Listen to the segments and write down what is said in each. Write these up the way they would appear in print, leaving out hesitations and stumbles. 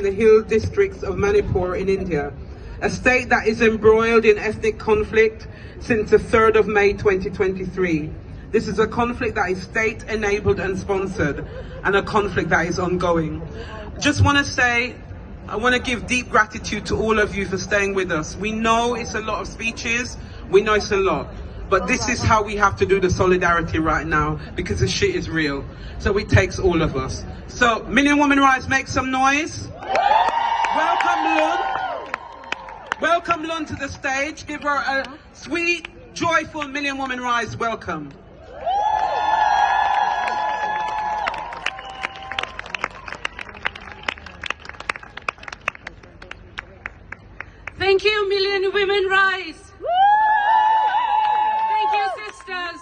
the hill districts of Manipur in India, a state that is embroiled in ethnic conflict since the 3rd of May 2023. This is a conflict that is state-enabled and sponsored, and a conflict that is ongoing. Just want to say, I want to give deep gratitude to all of you for staying with us. We know it's a lot of speeches, we know it's a lot, but this is how we have to do the solidarity right now, because the shit is real. So it takes all of us. So, Million Women Rise, make some noise. Welcome Lun. Welcome Lun to the stage. Give her a sweet, joyful Million Women Rise welcome. Thank you, Million Women Rise. Thank you, sisters,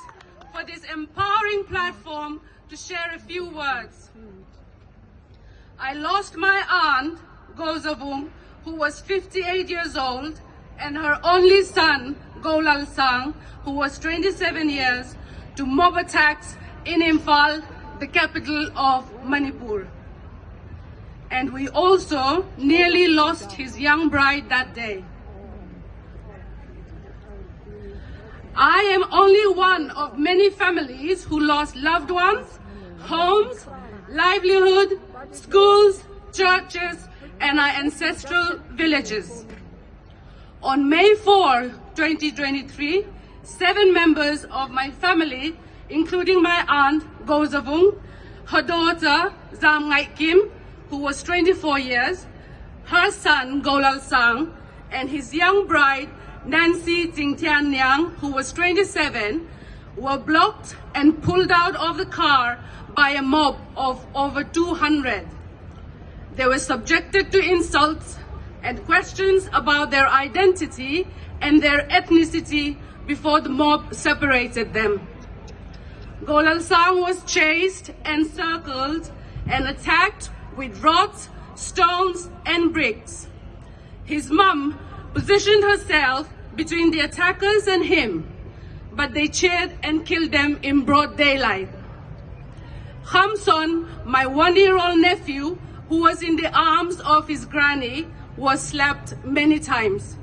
for this empowering platform to share a few words. I lost my aunt, Gozavung, who was 58 years old, and her only son, Golal Sang, who was 27 years, to mob attacks in Imphal, the capital of Manipur. And we also nearly lost his young bride that day. I am only one of many families who lost loved ones, homes, livelihood, schools, churches, and our ancestral villages. On May 4, 2023, 7 members of my family, including my aunt, Gozavung, her daughter, Zam Ngai Kim, who was 24 years, her son, Golal Sang, and his young bride, Nancy Tingtian Nyang, who was 27, were blocked and pulled out of the car by a mob of over 200. They were subjected to insults and questions about their identity and their ethnicity before the mob separated them. Golal Sang was chased, encircled, and attacked with rods, stones, and bricks. His mum positioned herself between the attackers and him, but they cheered and killed them in broad daylight. Khamson, my 1-year-old nephew, who was in the arms of his granny, was slapped many times.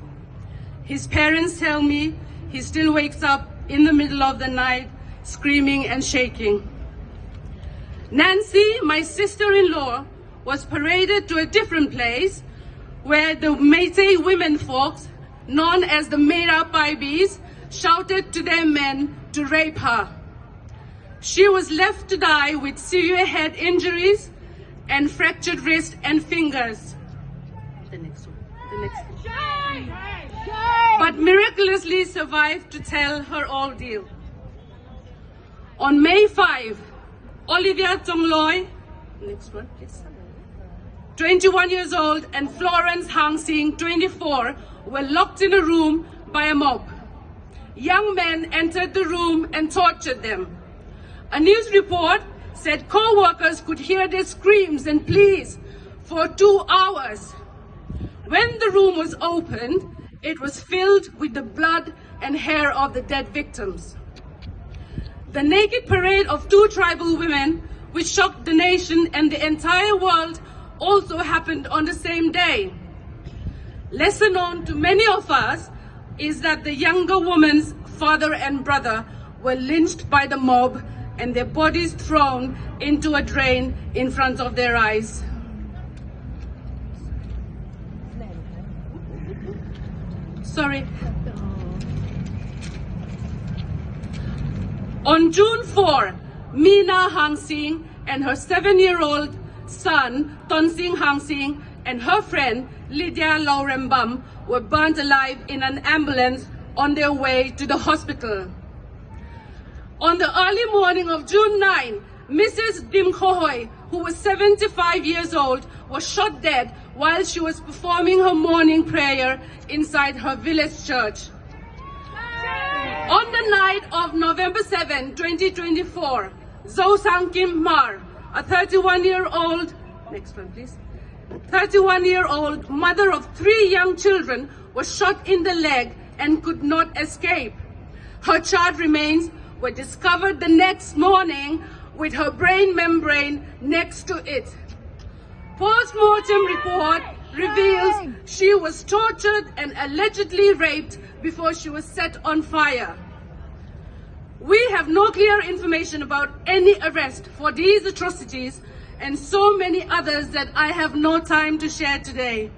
His parents tell me he still wakes up in the middle of the night screaming and shaking. Nancy, my sister-in-law, was paraded to a different place where the Métis women folks, known as the Mera Paibis, shouted to their men to rape her. She was left to die with severe head injuries and fractured wrist and fingers. The next one. But miraculously survived to tell her ordeal. On May 5, Olivia Tongloy, next one please, 21 years old, and Florence Hang Sing, 24, were locked in a room by a mob. Young men entered the room and tortured them. A news report said co-workers could hear their screams and pleas for 2 hours. When the room was opened, it was filled with the blood and hair of the dead victims. The naked parade of 2 tribal women, which shocked the nation and the entire world, also happened on the same day. Lesser known to many of us is that the younger woman's father and brother were lynched by the mob and their bodies thrown into a drain in front of their eyes. Sorry. On June 4, Meena Hang Sing and her 7-year-old son, Tonsing Hang Sing, and her friend, Lydia Laurembam, were burnt alive in an ambulance on their way to the hospital. On the early morning of June 9, Mrs. Dim Khohoi, who was 75 years old, was shot dead while she was performing her morning prayer inside her village church. On the night of November 7, 2024, Zo Sang Kim Mar, a 31-year-old, next one please, 31-year-old mother of 3 young children, was shot in the leg and could not escape. Her charred remains were discovered the next morning with her brain membrane next to it. Post-mortem report reveals she was tortured and allegedly raped before she was set on fire. We have no clear information about any arrest for these atrocities and so many others that I have no time to share today.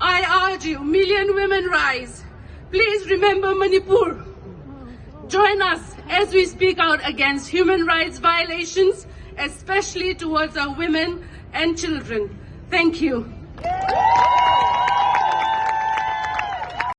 I urge you, Million Women Rise, please remember Manipur. Join us as we speak out against human rights violations, especially towards our women and children. Thank you.